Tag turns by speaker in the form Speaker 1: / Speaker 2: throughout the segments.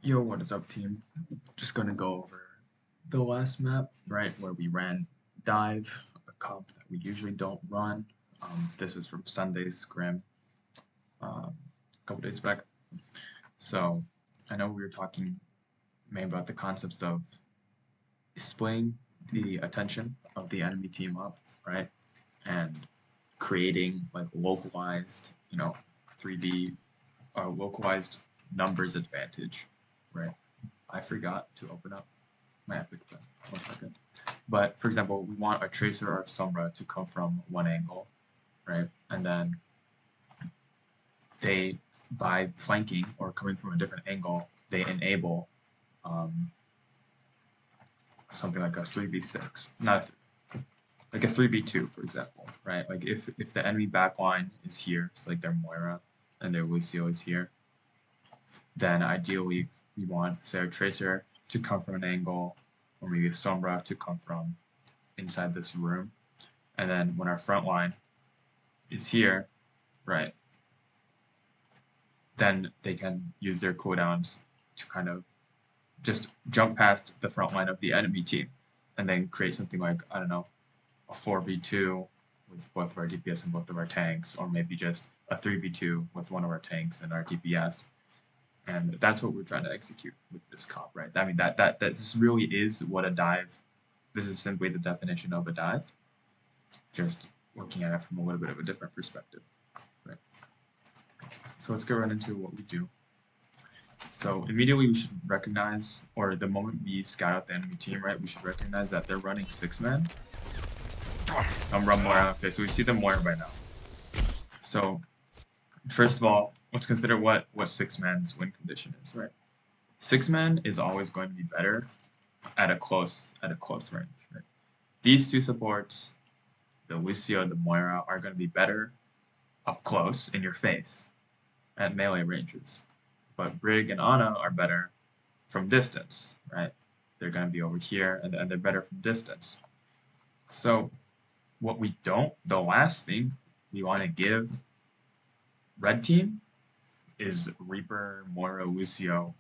Speaker 1: Yo, what is up, team? Just gonna go over the last map, right, where we ran dive, a comp that we usually don't run. This is from Sunday's scrim a couple days back. So I know we were talking mainly about the concepts of splitting the attention of the enemy team up, right, and creating like localized, 3D localized numbers advantage, right? I forgot to open up my Epic pen. 1 second. But for example, we want a tracer or sombra to come from one angle, right? And then they, by flanking or coming from a different angle, they enable something like a 3v6, not like a 3v2, for example, right? Like if the enemy backline is here, it's like their Moira and their Lucio is here, then ideally we want, say, our tracer to come from an angle, or maybe a sombra to come from inside this room. And then when our front line is here, right, then they can use their cooldowns to kind of just jump past the front line of the enemy team and then create something like, I don't know, a 4v2 with both of our DPS and both of our tanks, or maybe just a 3v2 with one of our tanks and our DPS. And that's what we're trying to execute with this comp, right? I mean, that this really is what a dive. This is simply the definition of a dive, just looking at it from a little bit of a different perspective, right? So let's go right into what we do. So immediately we should recognize, or the moment we scout out the enemy team, right, we should recognize that they're running 6-man. Run Moira. Okay, so we see them Moira by now. So first of all, let's consider what 6-man's win condition is, right? 6-man is always going to be better at a close range, right? These two supports, the Lucio and the Moira, are going to be better up close in your face at melee ranges. But Brig and Ana are better from distance, right? They're going to be over here, and they're better from distance. So what we don't, the last thing we want to give red team is Reaper, Moira, Lucio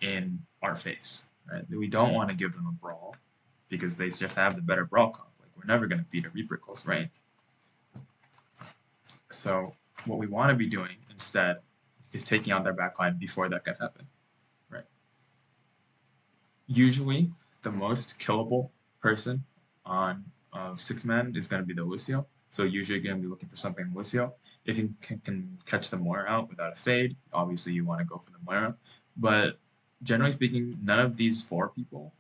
Speaker 1: in our face, right? We don't want to give them a brawl because they just have the better brawl comp. Like, we're never going to beat a Reaper close range. So what we want to be doing instead is taking out their backline before that can happen, right? Usually, the most killable person on 6-man is going to be the Lucio. So usually you're going to be looking for something Lucio. If you can catch the Moira out without a fade, obviously you want to go for the Moira. But generally speaking, none of these 4 people,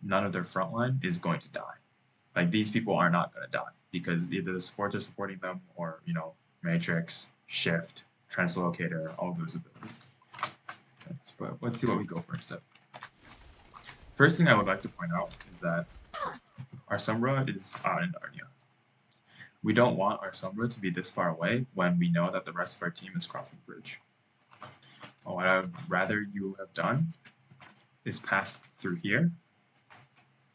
Speaker 1: none of their front line is going to die. Like, these people are not going to die because either the supports are supporting them, or, Matrix, Shift, Translocator, all those abilities. Okay, but let's see what we go for instead. First thing I would like to point out is that our Sombra is out in Narnia. We don't want our Sombra to be this far away when we know that the rest of our team is crossing the bridge. What I'd rather you have done is pass through here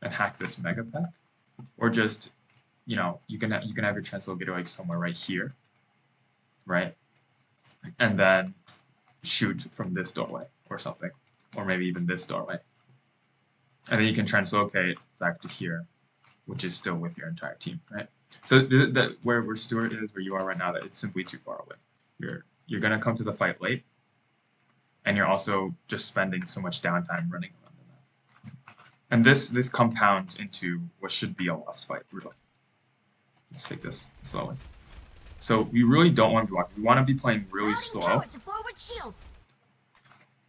Speaker 1: and hack this mega pack, or just, you can have your Translocator like somewhere right here, right, and then shoot from this doorway or something, or maybe even this doorway, and then you can translocate back to here, which is still with your entire team, right? So where Stuart is, where you are right now, that it's simply too far away. You're gonna come to the fight late, and you're also just spending so much downtime running around the map. And this compounds into what should be a lost fight, really. Let's take this slowly. So we really don't want to be walking. We want to be playing really slow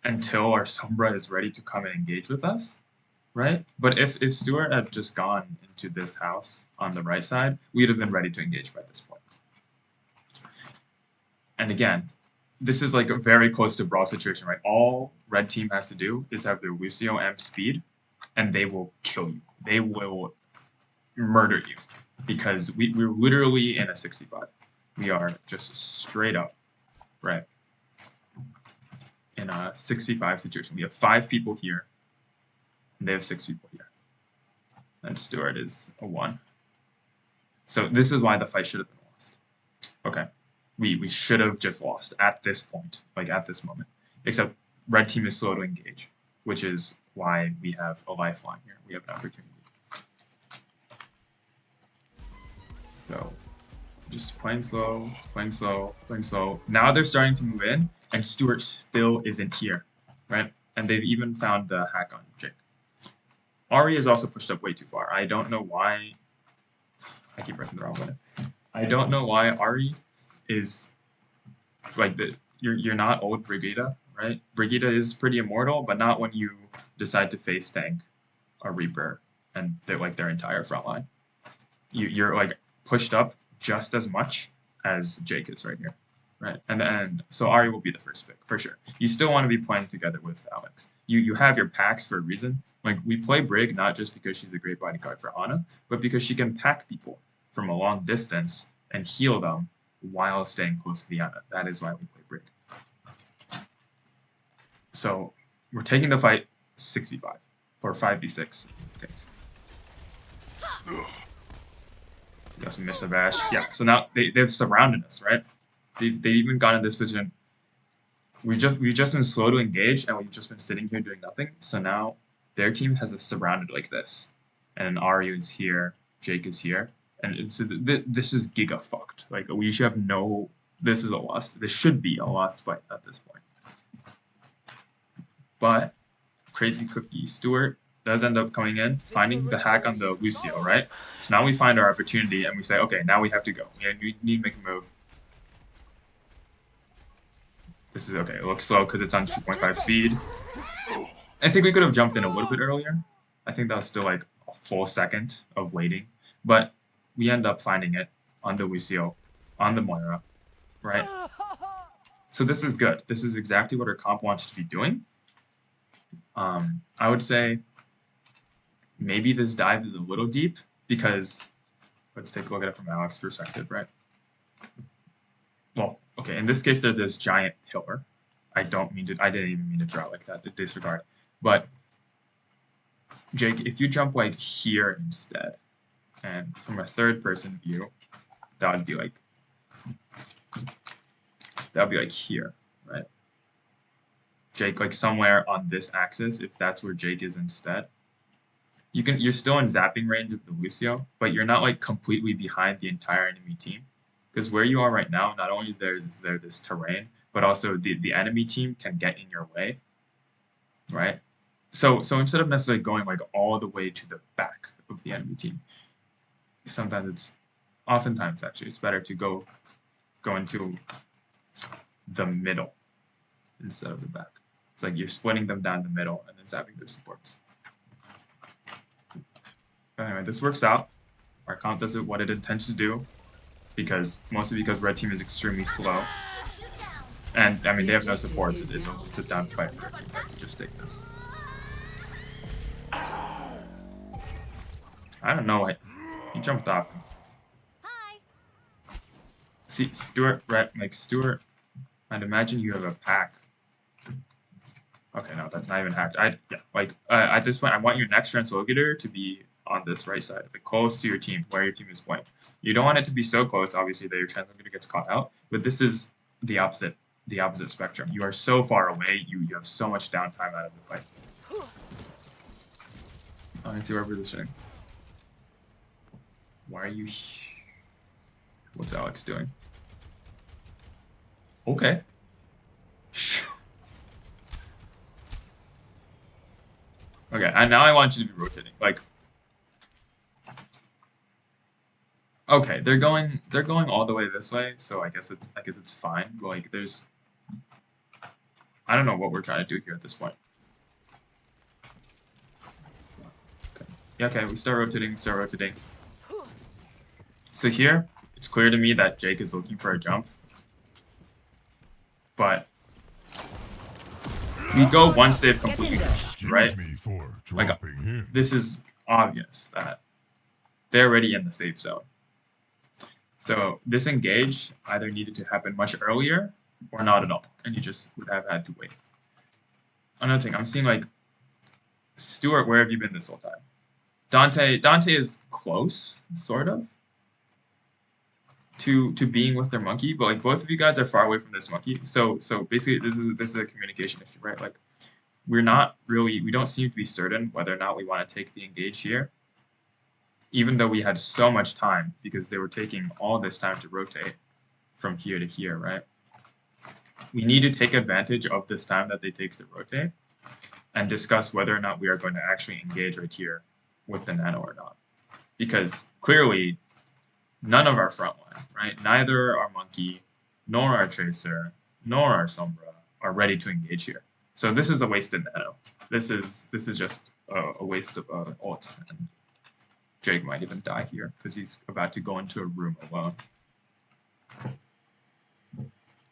Speaker 1: until our Sombra is ready to come and engage with us, right? But if Stuart had just gone into this house on the right side, we'd have been ready to engage by this point. And again, this is like a very close to brawl situation, right? All red team has to do is have their Lucio M speed, and they will kill you. They will murder you because we're literally in a 65. We are just straight up, right, in a 65 situation. We have 5 people here, and they have 6 people here. And Stuart is a 1. So this is why the fight should have been lost. Okay. We should have just lost at this point, like at this moment. Except red team is slow to engage. which is why we have a lifeline here. We have an opportunity. So just playing slow, playing slow, playing slow. Now they're starting to move in, and Stuart still isn't here, right? And they've even found the hack on Jake. Ari is also pushed up way too far. I don't know why. I keep pressing the wrong button. I don't know why Ari is like you're not old Brigitte, right? Brigitte is pretty immortal, but not when you decide to face tank a Reaper and they're like their entire front line. You're like pushed up just as much as Jake is right here, right? And so Ari will be the first pick for sure. You still want to be playing together with Alex. You have your packs for a reason. Like we play Brig not just because she's a great bodyguard for Ana, but because she can pack people from a long distance and heal them while staying close to the Ana. That is why we play Brig. So we're taking the fight 6v5 or 5v6 in this case. We also miss a bash. Yeah, so now they've surrounded us, right? They've even gotten in this position. We've just been slow to engage, and we've just been sitting here doing nothing. So now their team has us surrounded like this, and Aryu is here, Jake is here, and this is giga fucked. Like we should have no. This is a lost. This should be a lost fight at this point. But Crazy Cookie Stewart does end up coming in, finding the hack on the Lucio, right? So now we find our opportunity, and we say, okay, now we have to go. We need to make a move. This is okay. It looks slow because it's on 2.5 speed. I think we could have jumped in a little bit earlier. I think that was still like a full second of waiting. But we end up finding it on the Lucio, on the Moira, right? So this is good. This is exactly what our comp wants to be doing. I would say maybe this dive is a little deep because let's take a look at it from Alex's perspective, right? Well, okay, in this case, there's this giant pillar. I didn't even mean to draw like that, to disregard. But Jake, if you jump like here instead, and from a third person view, that would be like here, right? Jake, like somewhere on this axis, if that's where Jake is instead. You're still in zapping range of the Lucio, but you're not like completely behind the entire enemy team. Because where you are right now, not only is there this terrain, but also the enemy team can get in your way, right? So instead of necessarily going like all the way to the back of the enemy team, oftentimes actually, it's better to go into the middle instead of the back. It's like you're splitting them down the middle and then zapping their supports. Anyway, this works out. Our comp does what it intends to do, mostly because red team is extremely slow. And I mean, they have no supports. It's a down fight for red team. Just take this. I don't know. He jumped off.
Speaker 2: Hi.
Speaker 1: See, Stuart, I'd imagine you have a pack. Okay, no, that's not even hacked. At this point, I want your next translocator to be on this right side, like close to your team, where your team is playing. You don't want it to be so close, obviously, that your translocator gets caught out. But this is the opposite spectrum. You are so far away. You have so much downtime out of the fight. Let's see our positioning. Why are you? What's Alex doing? Okay. Okay, and now I want you to be rotating. Like, okay, they're going all the way this way, so I guess it's fine. But like, I don't know what we're trying to do here at this point. Okay, yeah, okay, we start rotating. So here, it's clear to me that Jake is looking for a jump, but we go once they've completely jumped, right? Like, this is obvious that they're already in the safe zone. So this engage either needed to happen much earlier or not at all, and you just would have had to wait. Another thing, I'm seeing like, Stuart, where have you been this whole time? Dante is close, sort of, to being with their monkey, but like both of you guys are far away from this monkey. So basically this is a communication issue, right? Like we don't seem to be certain whether or not we want to take the engage here, even though we had so much time because they were taking all this time to rotate from here to here, right? We need to take advantage of this time that they take to rotate and discuss whether or not we are going to actually engage right here with the nano or not. Because clearly, none of our front line, right? Neither our monkey, nor our tracer, nor our sombra are ready to engage here. So this is a wasted nano. This is just a waste of ult. And Jake might even die here because he's about to go into a room alone.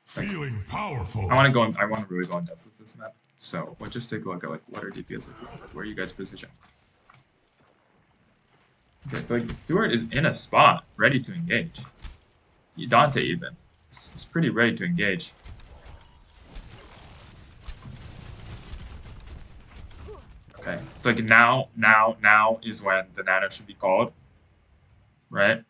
Speaker 2: Feeling powerful.
Speaker 1: I want to really go in depth with this map. So we'll just take a look at like what our DPS look like. Where are you guys positioned? Okay, so like Stuart is in a spot ready to engage. Dante even is pretty ready to engage. Okay, so like now is when the nano should be called, right?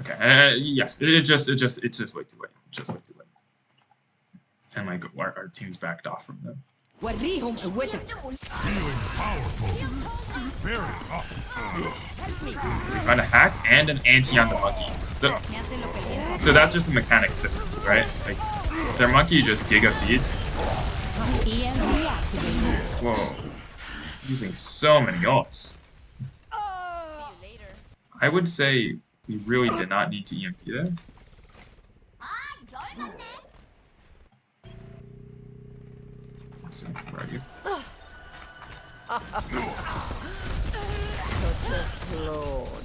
Speaker 1: Okay, yeah, it's just way too late. Just way too late. And like our team's backed off from them.
Speaker 2: Feeling powerful. Very up.
Speaker 1: Got a hack and an anti on the monkey. So that's just the mechanics difference, right? Like their monkey just giga feeds. Whoa. Using so many ults. I would say we really did not need to EMP there. Let's see, where are you?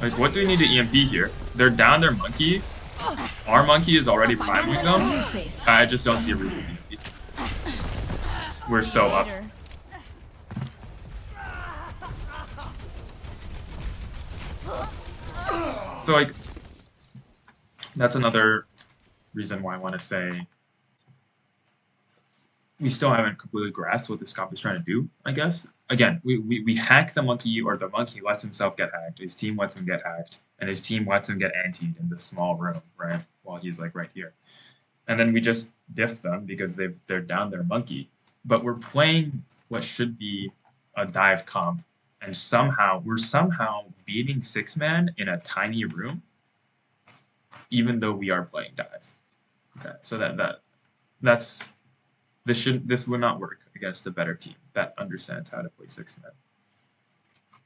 Speaker 1: Like, what do we need to EMP here? They're down their monkey. Our monkey is already priming them. I just don't see a reason to EMP. We're so up. So, like, that's another reason why I want to say we still haven't completely grasped what this comp is trying to do, I guess. Again, we hack the monkey, or the monkey lets himself get hacked, his team lets him get hacked, and his team lets him get antied in this small room, right? While he's like right here. And then we just diff them because they're down their monkey. But we're playing what should be a dive comp, and we're somehow beating 6-man in a tiny room, even though we are playing dive. Okay, so this would not work against a better team that understands how to play 6-man.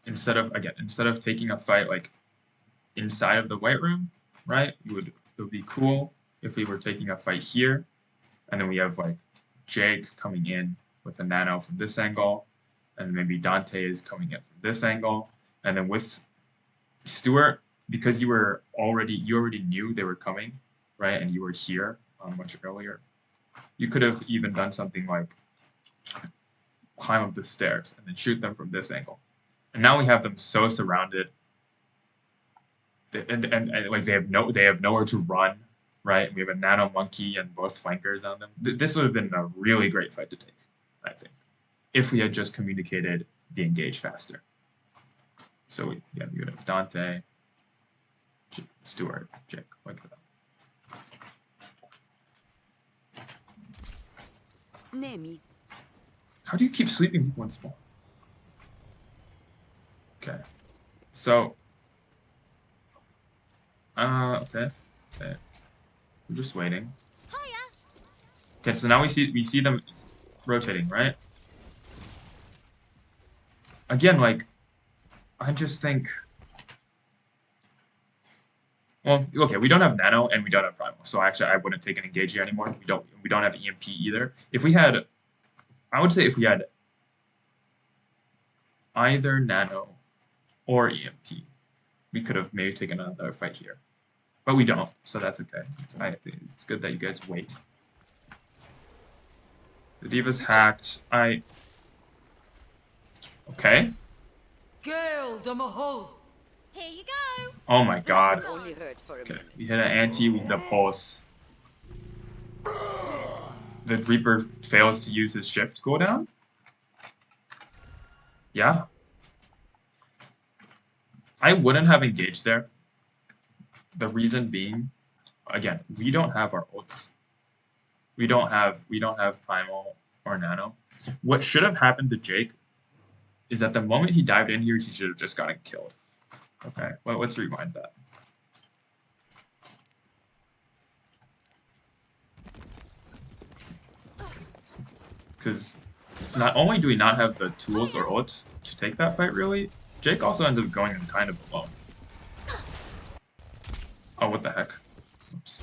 Speaker 1: Instead of taking a fight like inside of the white room, right? It would be cool if we were taking a fight here, and then we have like Jake coming in with a nano from this angle, and maybe Dante is coming in from this angle, and then with Stuart, because you already knew they were coming, right? And you were here much earlier. You could have even done something like climb up the stairs and then shoot them from this angle. And now we have them so surrounded, and like they have nowhere to run, right? We have a nano monkey and both flankers on them. This would have been a really great fight to take, I think, if we had just communicated the engage faster. So we would have Dante, Stuart, Jake, like that. How do you keep sleeping people in spawn? Okay. So okay. We're just waiting. Okay, so now we see them rotating, right? Again, like I just think, well, okay, we don't have nano and we don't have primal, so actually I wouldn't take an engage here anymore. We don't have EMP either. If we had, I would say if we had either nano or EMP, we could have maybe taken another fight here, but we don't, so that's okay. It's good that you guys wait. The D.Va's hacked. Okay.
Speaker 3: Here you go.
Speaker 1: Oh my god. Okay, we hit an anti, we hit a pulse. The Reaper fails to use his shift cooldown? Yeah. I wouldn't have engaged there. The reason being, again, we don't have our ults. We don't have Primal or Nano. What should have happened to Jake is that the moment he dived in here, he should have just gotten killed. Okay, well, let's rewind that. Because not only do we not have the tools or ults to take that fight, really, Jake also ends up going in kind of alone. Oh, what the heck? Oops.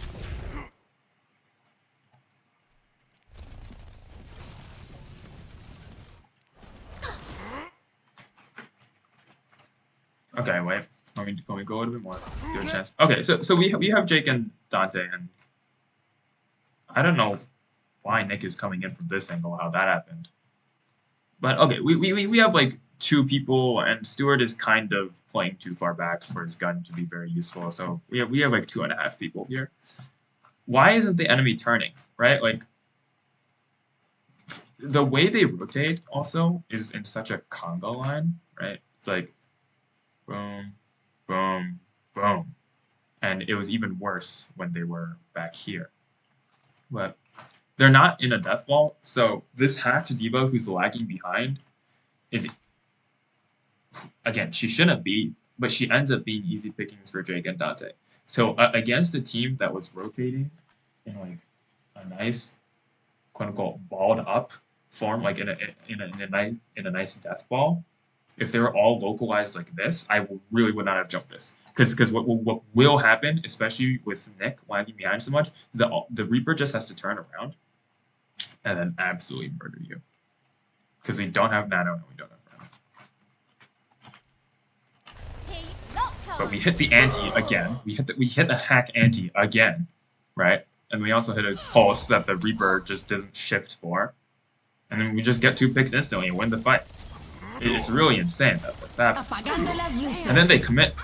Speaker 1: Okay, wait. Let me go a little bit more. Give a chance. Okay, so we have Jake and Dante, and I don't know why Nick is coming in from this angle, how that happened. But okay, we have like 2 people, and Stewart is kind of playing too far back for his gun to be very useful. So we have like 2.5 people here. Why isn't the enemy turning, right? Like the way they rotate also is in such a conga line, right? It's like boom, boom, boom. And it was even worse when they were back here. But they're not in a death ball, so this hacked diva who's lagging behind is, again, she shouldn't be, but she ends up being easy pickings for Jake and Dante. So against a team that was rotating in like a nice, quote unquote, balled up form, like in a nice death ball, if they were all localized like this, I really would not have jumped this. Because what will happen, especially with Nick lagging behind so much, is that the Reaper just has to turn around and then absolutely murder you. Because we don't have Nano and we don't have Nano. But we hit the ante again. We hit the hack ante again, right? And we also hit a pulse that the Reaper just doesn't shift for. And then we just get 2 picks instantly and win the fight. It's really insane that what's happening. And then they commit.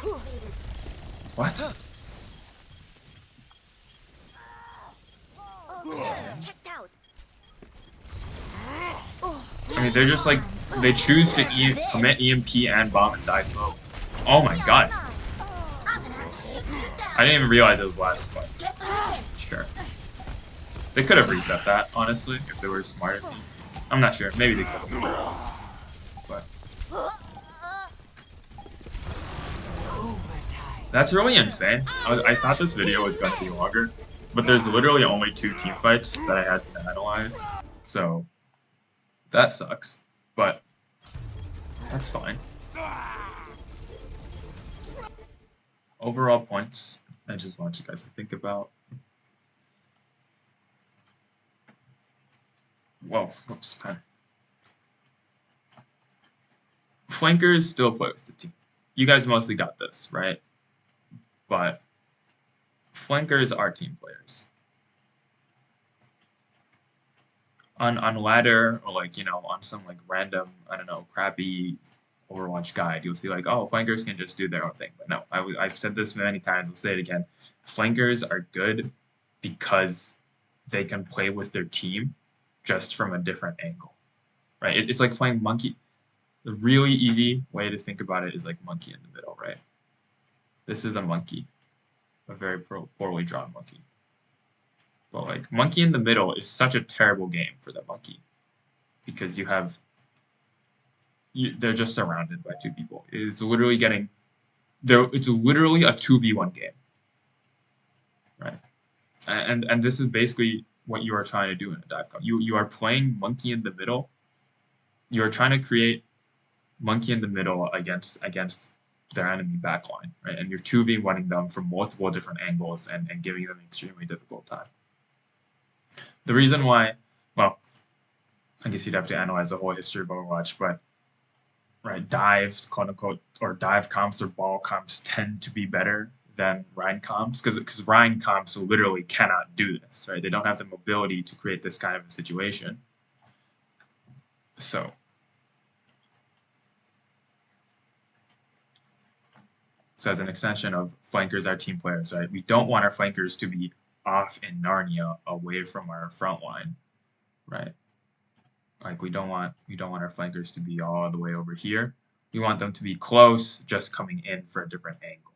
Speaker 1: What? I mean, they're just like, they choose to commit EMP and bomb and die slow. Oh my god. I didn't even realize it was last spot. Sure. They could have reset that, honestly, if they were a smarter team. I'm not sure. Maybe they could have. But that's really insane. I thought this video was going to be longer, but there's literally only 2 team fights that I had to analyze. So that sucks, but that's fine. Overall points, I just want you guys to think about. Whoa, whoops, pen. Flankers still play with the team. You guys mostly got this, right? But flankers are team players. On ladder, or like, you know, on some like random, I don't know, crappy Overwatch guide, you'll see like, oh, flankers can just do their own thing. But no, I've said this many times, I'll say it again. Flankers are good because they can play with their team just from a different angle, right? It's like playing monkey. The really easy way to think about it is like monkey in the middle, right? This is a monkey, a very poorly drawn monkey. But like monkey in the middle is such a terrible game for the monkey because you have, they're just surrounded by 2 people. It's literally getting, it's literally a 2v1 game, right? And this is basically what you are trying to do in a dive comp. You are playing monkey in the middle. You are trying to create monkey in the middle against their enemy backline, right? And you're 2v1ing them from multiple different angles and giving them an extremely difficult time. The reason why, well, I guess you'd have to analyze the whole history of Overwatch, but right, dive, quote unquote, or dive comps or ball comps tend to be better than Rhine comps because Rhine comps literally cannot do this, right? They don't have the mobility to create this kind of a situation. So as an extension of flankers are team players, right? We don't want our flankers to be off in Narnia away from our front line, right? Like we don't want our flankers to be all the way over here. We want them to be close, just coming in for a different angle.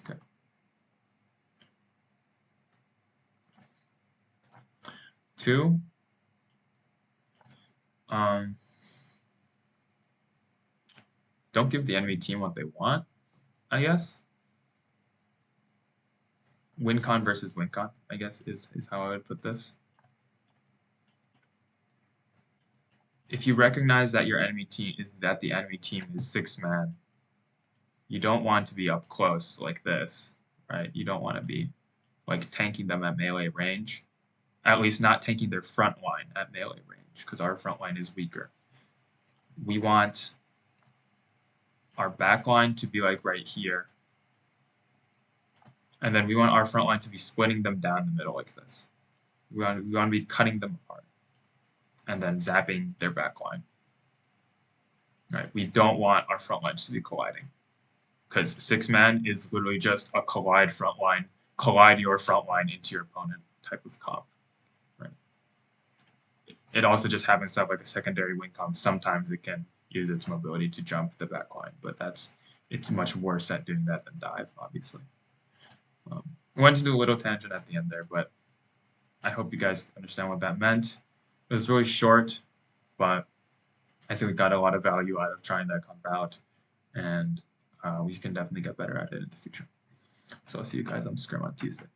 Speaker 1: Okay. 2. Don't give the enemy team what they want, I guess. Win con versus win con, I guess, is how I would put this. If you recognize that your enemy team is the enemy team is 6-man, you don't want to be up close like this, right? You don't want to be like tanking them at melee range. At least not tanking their front line at melee range, because our front line is weaker. We want our back line to be like right here. And then we want our front line to be splitting them down the middle like this. We want to be cutting them apart and then zapping their back line. Right? We don't want our front lines to be colliding, because 6-man is literally just a collide front line, collide your front line into your opponent type of comp. Right? It also just happens to have like a secondary wing comp. Sometimes it can use its mobility to jump the back line, but it's much worse at doing that than dive, obviously. I went to do a little tangent at the end there, but I hope you guys understand what that meant. It was really short, but I think we got a lot of value out of trying that comp out, and we can definitely get better at it in the future. So I'll see you guys on Scrim on Tuesday.